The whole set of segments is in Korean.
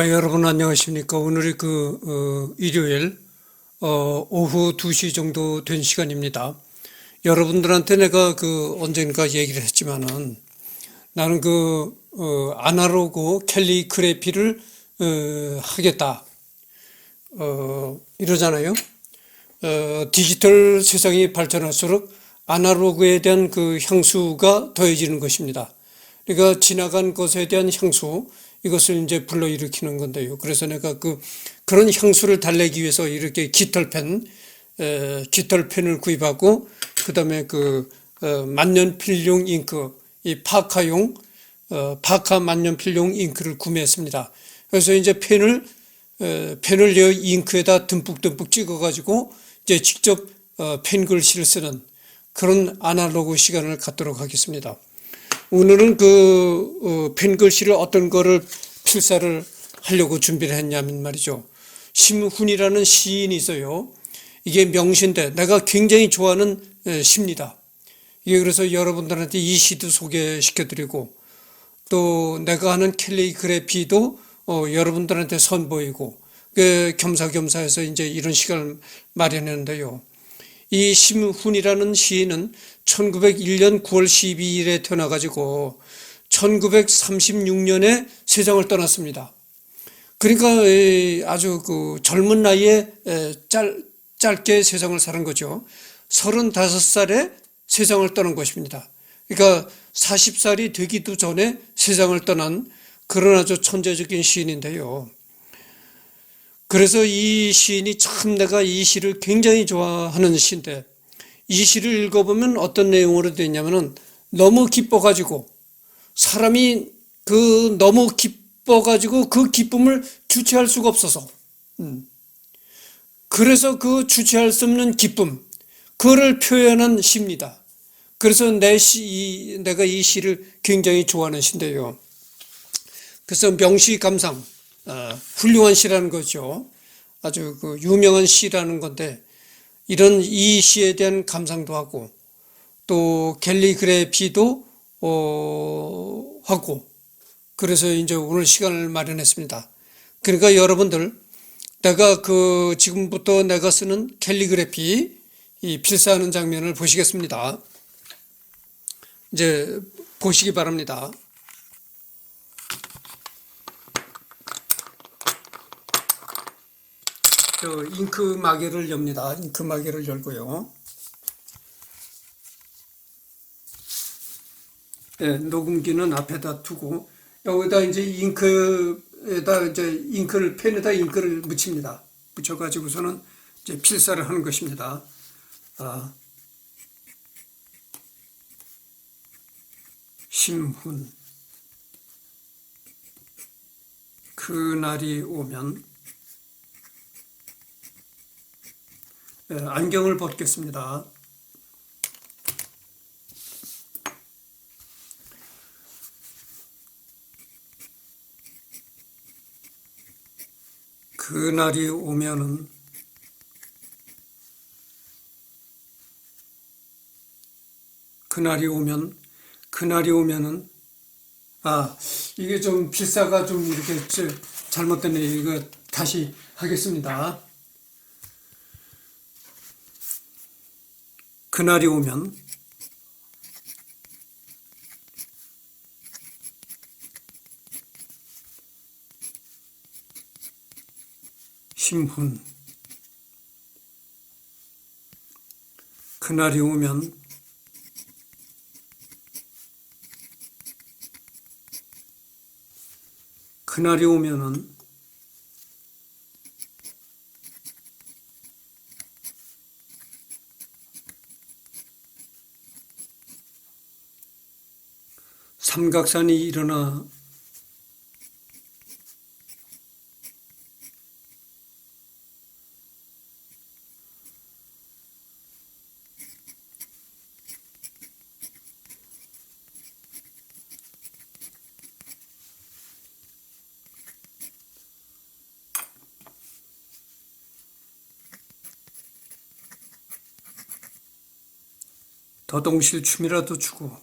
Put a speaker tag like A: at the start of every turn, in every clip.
A: 여러분 안녕하십니까. 오늘이 일요일, 오후 2시 정도 된 시간입니다. 여러분들한테 내가 언젠가 얘기를 했지만은 나는 아날로그 캘리그래피를, 하겠다. 이러잖아요. 디지털 세상이 발전할수록 아날로그에 대한 향수가 더해지는 것입니다. 그러니까 지나간 것에 대한 향수, 이것을 이제 불러일으키는 건데요. 그래서 내가 그런 향수를 달래기 위해서 이렇게 깃털펜을 구입하고, 그 다음에 만년필용 잉크, 이 파카 만년필용 잉크를 구매했습니다. 그래서 이제 펜을 이 잉크에다 듬뿍듬뿍 찍어가지고 이제 직접 펜글씨를 쓰는 그런 아날로그 시간을 갖도록 하겠습니다. 오늘은 펜글씨를 어떤 거를 필사를 하려고 준비를 했냐면 말이죠. 심훈이라는 시인이 있어요. 이게 명시인데 내가 굉장히 좋아하는 시입니다. 이게 그래서 여러분들한테 이 시도 소개시켜드리고, 또 내가 하는 캘리그래피도 여러분들한테 선보이고, 겸사겸사해서 이제 이런 시간을 마련했는데요. 이 심훈이라는 시인은 1901년 9월 12일에 태어나가지고 1936년에 세상을 떠났습니다. 그러니까 아주 젊은 나이에 짧게 세상을 사는 거죠. 35살에 세상을 떠난 것입니다. 그러니까 40살이 되기도 전에 세상을 떠난 그런 아주 천재적인 시인인데요. 그래서 이 시인이 참 내가 이 시를 굉장히 좋아하는 시인데, 이 시를 읽어보면 어떤 내용으로 되냐면은 너무 기뻐가지고 사람이 너무 기뻐가지고 그 기쁨을 주체할 수가 없어서, 그래서 주체할 수 없는 기쁨, 그거를 표현한 시입니다. 그래서 내가 이 시를 굉장히 좋아하는 시인데요. 그래서 명시감상, 훌륭한 시라는 거죠. 아주 유명한 시라는 건데, 이런 이 시에 대한 감상도 하고, 또 캘리그래피도 하고, 그래서 이제 오늘 시간을 마련했습니다. 그러니까 여러분들, 내가 지금부터 내가 쓰는 캘리그래피 이 필사하는 장면을 보시겠습니다. 이제 보시기 바랍니다. 잉크 마개를 엽니다. 잉크 마개를 열고요. 네, 녹음기는 앞에다 두고, 여기다 이제 펜에다 잉크를 묻힙니다. 묻혀가지고서는 이제 필사를 하는 것입니다. 심훈. 그날이 오면. 안경을 벗겠습니다. 그날이 오면은 이게 좀 필사가 좀 이렇게 잘못됐네. 이거 다시 하겠습니다. 그날이 오면 심훈. 그날이 오면 그날이 오면은 삼각산이 일어나 더동실 춤이라도 추고,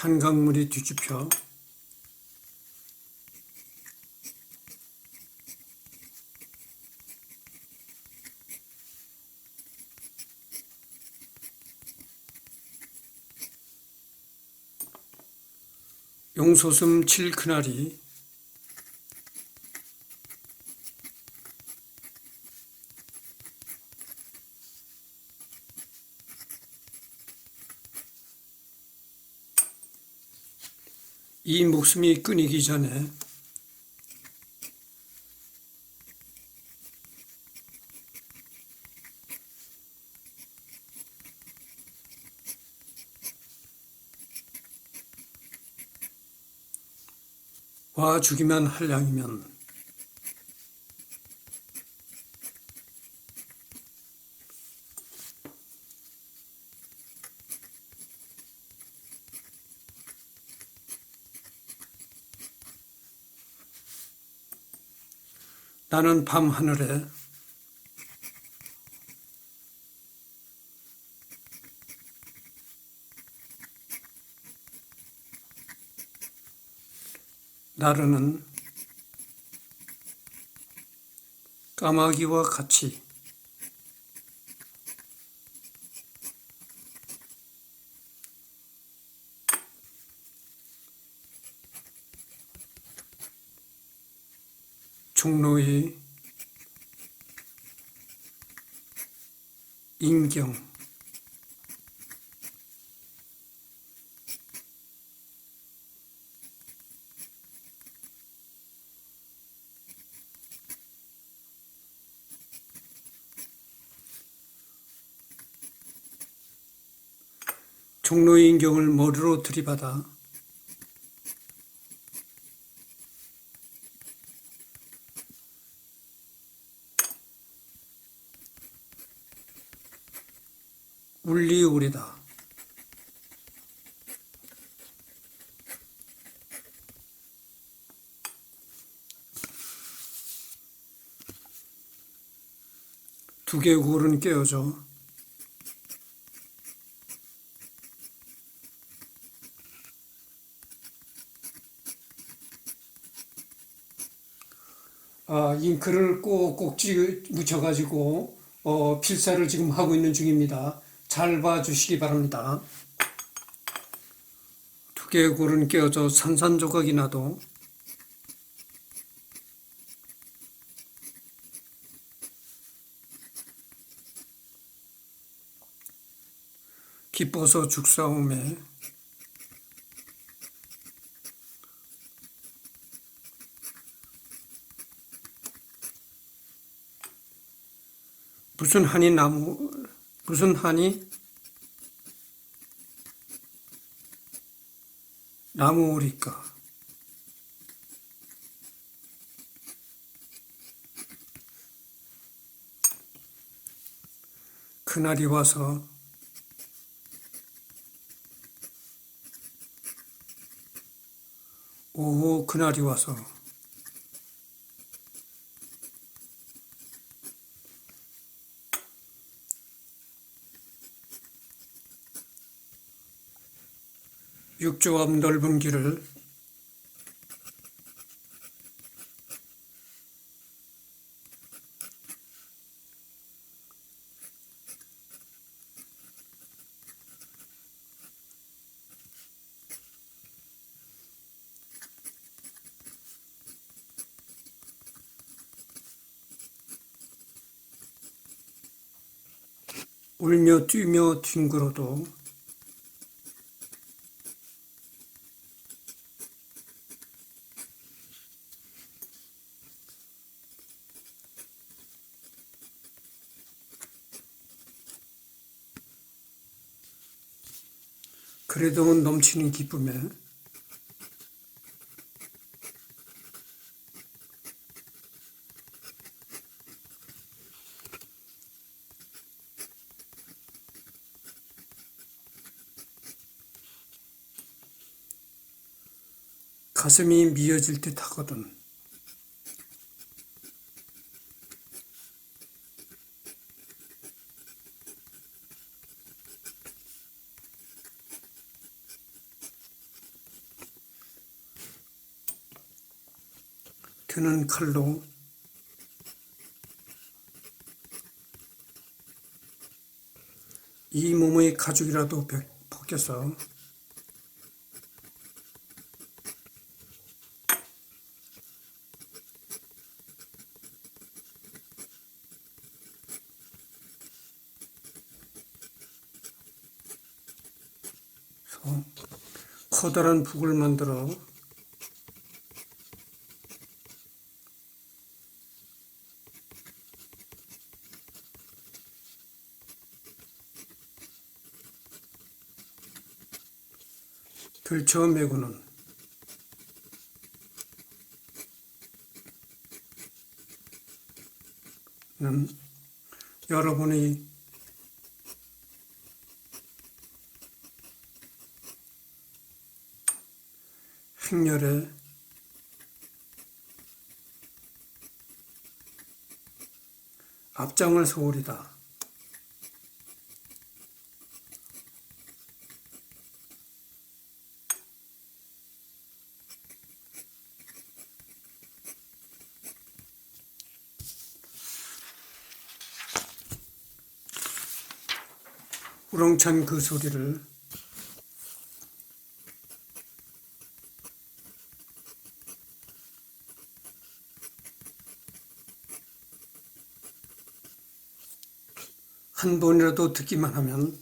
A: 한강물이 뒤집혀 용소슴 칠크나리 이 목숨이 끊이기 전에 와 죽이면 한량이면 나는 밤하늘에 나르는 까마귀와 같이 종로의 인경 종로의 인경을 머리로 들이받아 울리오리다. 두 개의 골은 깨어져 잉크를 꼭꼭 묻혀가지고 필사를 지금 하고 있는 중입니다. 잘 봐주시기 바랍니다. 두 개의 골은 깨어져 산산조각이 나도 기뻐서 죽사오매 무슨 한이 나무오리까. 그날이 와서 오호 그날이 와서 육조 앞 넓은 길을 울며 뛰며 뒹굴어도 그래도 넘치는 기쁨에 가슴이 미어질 듯 하거든. 드는 칼로 이 몸의 가죽이라도 벗겨서 커다란 북을 만들어 들쳐 매고는 여러분의 행렬에 앞장을 서오리다. 우렁찬 그 소리를 한 번이라도 듣기만 하면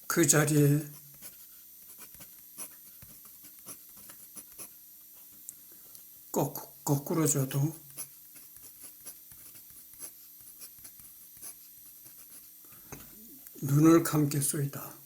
A: 그 자리에 거꾸로 줘도 눈을 감겠소이다.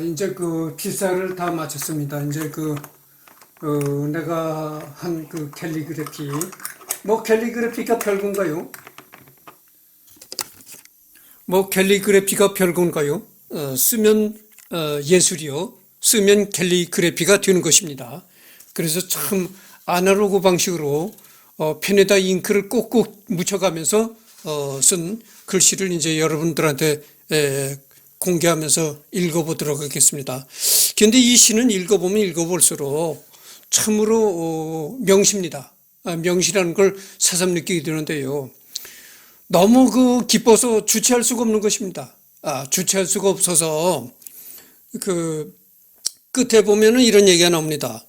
A: 이제 그 필사를 다 마쳤습니다. 이제 내가 한 그 캘리그래피, 뭐 캘리그래피가 별건가요? 캘리그래피가 별건가요? 쓰면 예술이요. 쓰면 캘리그래피가 되는 것입니다. 그래서 참 아날로그 방식으로 펜에다 잉크를 꼭꼭 묻혀가면서 쓴 글씨를 이제 여러분들한테 공개하면서 읽어보도록 하겠습니다. 그런데 이 시는 읽어보면 읽어볼수록 참으로 명시입니다. 명시라는 걸 새삼 느끼게 되는데요. 너무 기뻐서 주체할 수가 없는 것입니다. 주체할 수가 없어서 그 끝에 보면은 이런 얘기가 나옵니다.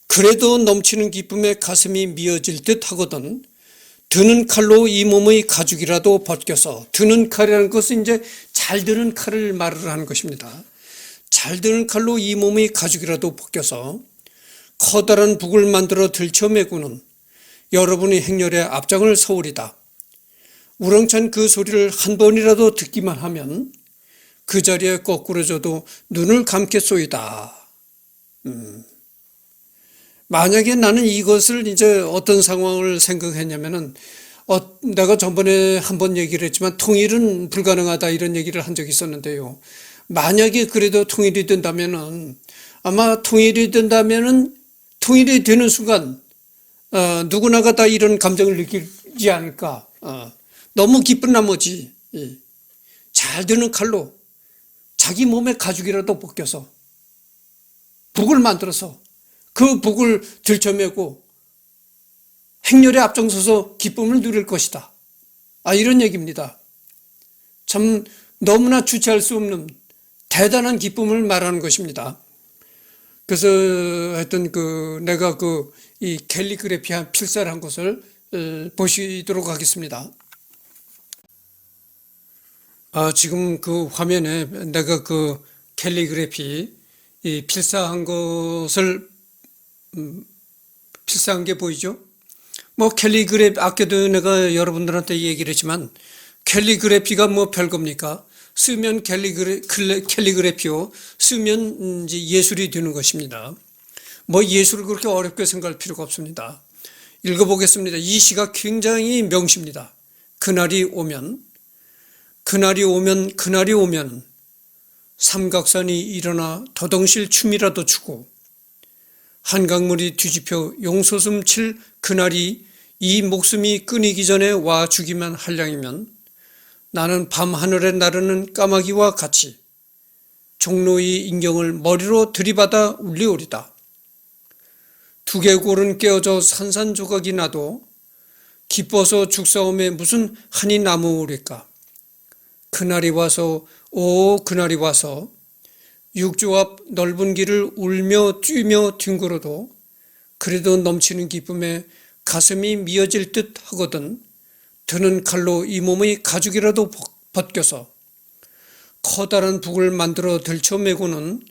A: 그래도 넘치는 기쁨에 가슴이 미어질 듯 하거든 드는 칼로 이 몸의 가죽이라도 벗겨서, 드는 칼이라는 것은 이제 잘 드는 칼을 말을 하는 것입니다. 잘 드는 칼로 이 몸의 가죽이라도 벗겨서 커다란 북을 만들어 들쳐매고는 여러분의 행렬에 앞장을 서오리다. 우렁찬 그 소리를 한 번이라도 듣기만 하면 그 자리에 거꾸로져도 눈을 감겠소이다. 만약에 나는 이것을 이제 어떤 상황을 생각했냐면은, 내가 전번에 한번 얘기를 했지만 통일은 불가능하다 이런 얘기를 한 적이 있었는데요. 만약에 그래도 통일이 된다면은, 아마 통일이 되는 순간, 누구나가 다 이런 감정을 느끼지 않을까. 너무 기쁜 나머지, 잘 드는 칼로 자기 몸의 가죽이라도 벗겨서 북을 만들어서 그 북을 들쳐매고 행렬에 앞장서서 기쁨을 누릴 것이다. 이런 얘기입니다. 참 너무나 주체할 수 없는 대단한 기쁨을 말하는 것입니다. 그래서 하여튼 내가 이 캘리그래피한 필사를 한 것을 보시도록 하겠습니다. 지금 그 화면에 내가 캘리그래피 이 필사한 것을 필사한 게 보이죠? 캘리그래피, 아까도 내가 여러분들한테 얘기를 했지만 캘리그래피가 별겁니까? 쓰면 캘리그래피요. 쓰면 이제 예술이 되는 것입니다. 뭐 예술을 그렇게 어렵게 생각할 필요가 없습니다. 읽어보겠습니다. 이 시가 굉장히 명시입니다. 그날이 오면 삼각산이 일어나 더덩실 춤이라도 추고 한강물이 뒤집혀 용솟음 칠 그날이 이 목숨이 끊이기 전에 와 주기만 할량이면 나는 밤하늘에 나르는 까마귀와 같이 종로의 인경을 머리로 들이받아 울리오리다. 두개골은 깨어져 산산조각이 나도 기뻐서 죽사옴에 무슨 한이 남으오리까. 그날이 와서 그날이 와서 육조 앞 넓은 길을 울며 뛰며 뒹굴어도 그래도 넘치는 기쁨에 가슴이 미어질 듯 하거든 드는 칼로 이 몸의 가죽이라도 벗겨서 커다란 북을 만들어 들쳐매고는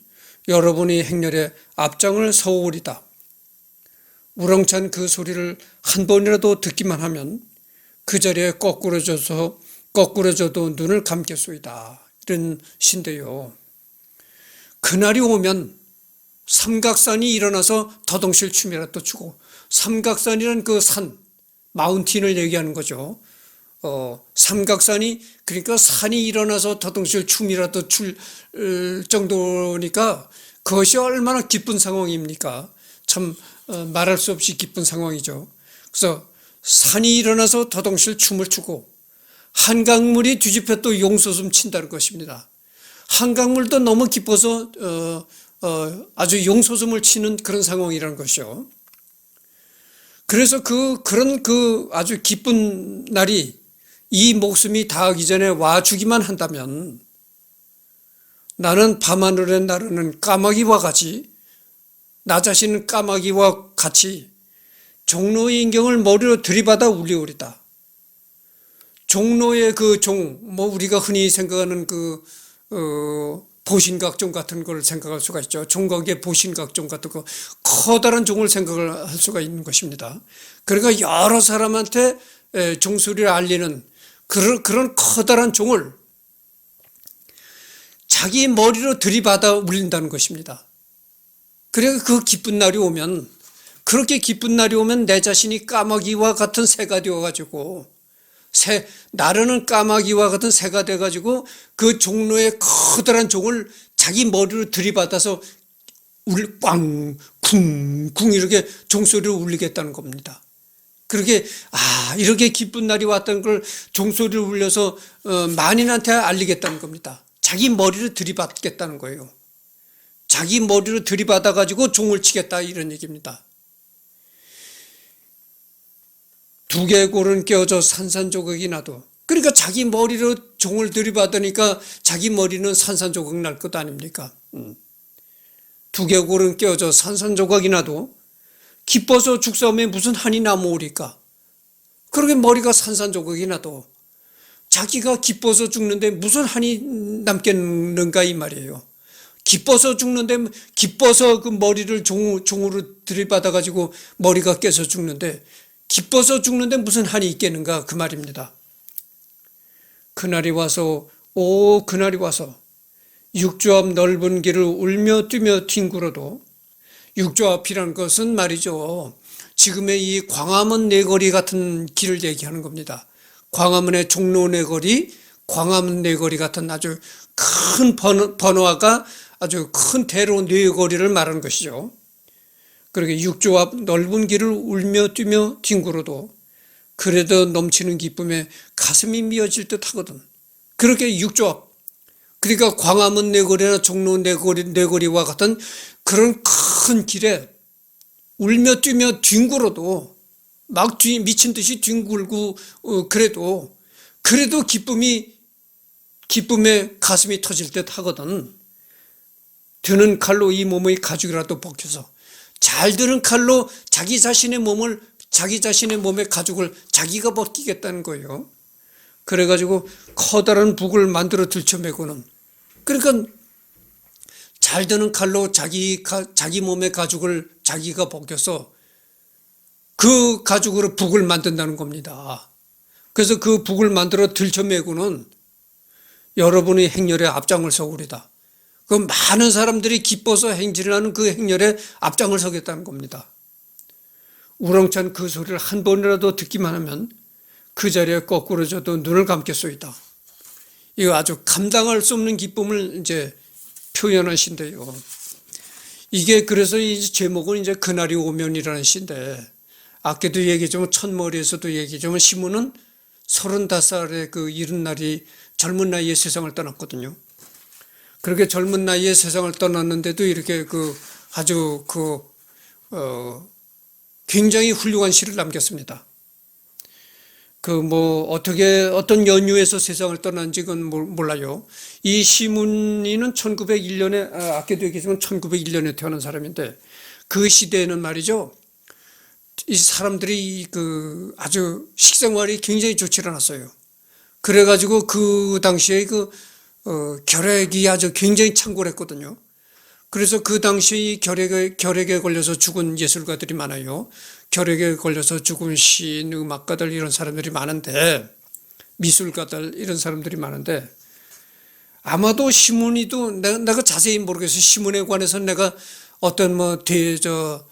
A: 여러분의 행렬에 앞장을 서오리다. 우렁찬 그 소리를 한 번이라도 듣기만 하면 그 자리에 거꾸러져도 눈을 감겠소이다. 이런 시인데요. 그날이 오면 삼각산이 일어나서 더덩실 춤이라도 추고, 삼각산이란 그 산, 마운틴을 얘기하는 거죠. 삼각산이, 그러니까 산이 일어나서 더덩실 춤이라도 출 정도니까 그것이 얼마나 기쁜 상황입니까? 참 말할 수 없이 기쁜 상황이죠. 그래서 산이 일어나서 더덩실 춤을 추고 한강물이 뒤집혀 또 용솟음 친다는 것입니다. 한강물도 너무 기뻐서 아주 용솟음을 치는 그런 상황이라는 것이요. 그래서 그런 아주 기쁜 날이 이 목숨이 다하기 전에 와주기만 한다면 나는 밤하늘에 나르는 까마귀와 같이, 나 자신은 까마귀와 같이 종로의 인경을 머리로 들이받아 울리오리다. 종로의 그 우리가 흔히 생각하는 보신각종 같은 걸 생각할 수가 있죠. 종각의 보신각종 같은 거, 커다란 종을 생각을 할 수가 있는 것입니다. 그러니까 여러 사람한테 종소리를 알리는 그런 커다란 종을 자기 머리로 들이받아 울린다는 것입니다. 그래서 그 기쁜 날이 오면, 그렇게 기쁜 날이 오면 내 자신이 까마귀와 같은 새가 되어가지고, 나르는 까마귀와 같은 새가 돼가지고 그 종로의 커다란 종을 자기 머리로 들이받아서 꽝, 쿵 이렇게 종소리를 울리겠다는 겁니다. 그렇게 이렇게 기쁜 날이 왔다는 걸 종소리를 울려서 만인한테 알리겠다는 겁니다. 자기 머리를 들이받겠다는 거예요. 자기 머리로 들이받아가지고 종을 치겠다, 이런 얘기입니다. 두개골은 깨어져 산산조각이 나도, 그러니까 자기 머리로 종을 들이받으니까 자기 머리는 산산조각 날 것 아닙니까? 두개골은 깨어져 산산조각이 나도 기뻐서 죽사오면 무슨 한이 남으오리까. 그렇게 머리가 산산조각이 나도 자기가 기뻐서 죽는데 무슨 한이 남겠는가, 이 말이에요. 기뻐서 죽는데, 기뻐서 그 머리를 종으로 들이받아가지고 머리가 깨서 죽는데, 기뻐서 죽는데 무슨 한이 있겠는가, 그 말입니다. 그날이 와서 그날이 와서 육조 앞 넓은 길을 울며 뛰며 뒹굴어도, 육조 앞이라는 것은 말이죠, 지금의 이 광화문 내거리 같은 길을 얘기하는 겁니다. 광화문의 종로 내거리, 광화문 내거리 같은 아주 큰 번화가, 아주 큰 대로 내거리를 말하는 것이죠. 그렇게 육조 앞 넓은 길을 울며 뛰며 뒹굴어도 그래도 넘치는 기쁨에 가슴이 미어질 듯 하거든. 그렇게 육조 앞, 그러니까 광화문 내거리나 종로 내거리와 같은 그런 큰 길에 울며 뛰며 뒹굴어도, 막 미친 듯이 뒹굴고 그래도 기쁨에 가슴이 터질 듯 하거든. 드는 칼로 이 몸의 가죽이라도 벗겨서, 잘 드는 칼로 자기 자신의 몸의 가죽을 자기가 벗기겠다는 거예요. 그래가지고 커다란 북을 만들어 들쳐매고는, 그러니까 잘 드는 칼로 자기 몸의 가죽을 자기가 벗겨서 그 가죽으로 북을 만든다는 겁니다. 그래서 그 북을 만들어 들쳐매고는 여러분의 행렬에 앞장을 서오리다. 그 많은 사람들이 기뻐서 행진하는 그 행렬에 앞장을 서겠다는 겁니다. 우렁찬 그 소리를 한 번이라도 듣기만 하면 그 자리에 거꾸로 져도 눈을 감겠소이다. 이거 아주 감당할 수 없는 기쁨을 이제 표현한 시인데요. 이게 그래서 이 제목은 이제 그날이 오면이라는 시인데, 아까도 얘기했지만 첫머리에서도 얘기했지만 시몬은 35살의 그 이른 날이 젊은 나이에 세상을 떠났거든요. 그렇게 젊은 나이에 세상을 떠났는데도 이렇게 아주 굉장히 훌륭한 시를 남겼습니다. 어떤 연유에서 세상을 떠난지 그건 몰라요. 이 시문이는 1901년에, 아까도 얘기했지만 1901년에 태어난 사람인데, 그 시대에는 말이죠, 이 사람들이 아주 식생활이 굉장히 좋지 않았어요. 그래가지고 그 당시에 결핵이 아주 굉장히 창궐했거든요. 그래서 그 당시 결핵에 걸려서 죽은 예술가들이 많아요. 결핵에 걸려서 죽은 시인, 음악가들 이런 사람들이 많은데, 미술가들 이런 사람들이 많은데, 아마도 시문이도 내가 자세히 모르겠어요. 시문에 관해서 내가 어떤 데이터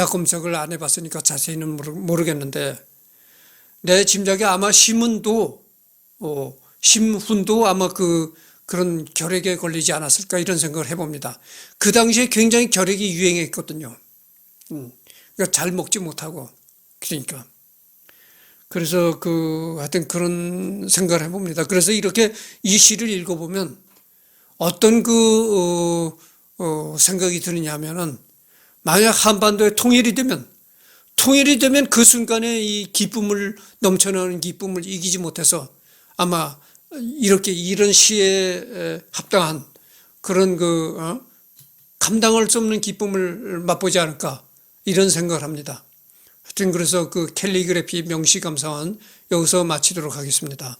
A: 검색을 안 해봤으니까 자세히는 모르겠는데, 내 짐작에 아마 심훈도 아마 그런 결핵에 걸리지 않았을까 이런 생각을 해봅니다. 그 당시에 굉장히 결핵이 유행했거든요. 그러니까 잘 먹지 못하고, 그러니까. 그래서 하여튼 그런 생각을 해봅니다. 그래서 이렇게 이 시를 읽어보면 어떤 생각이 드느냐 하면은, 만약 한반도에 통일이 되면 그 순간에 이 넘쳐나는 기쁨을 이기지 못해서 아마 이런 시에 합당한 그런 감당할 수 없는 기쁨을 맛보지 않을까 이런 생각을 합니다. 하여튼 그래서 캘리그래피 명시감사원 여기서 마치도록 하겠습니다.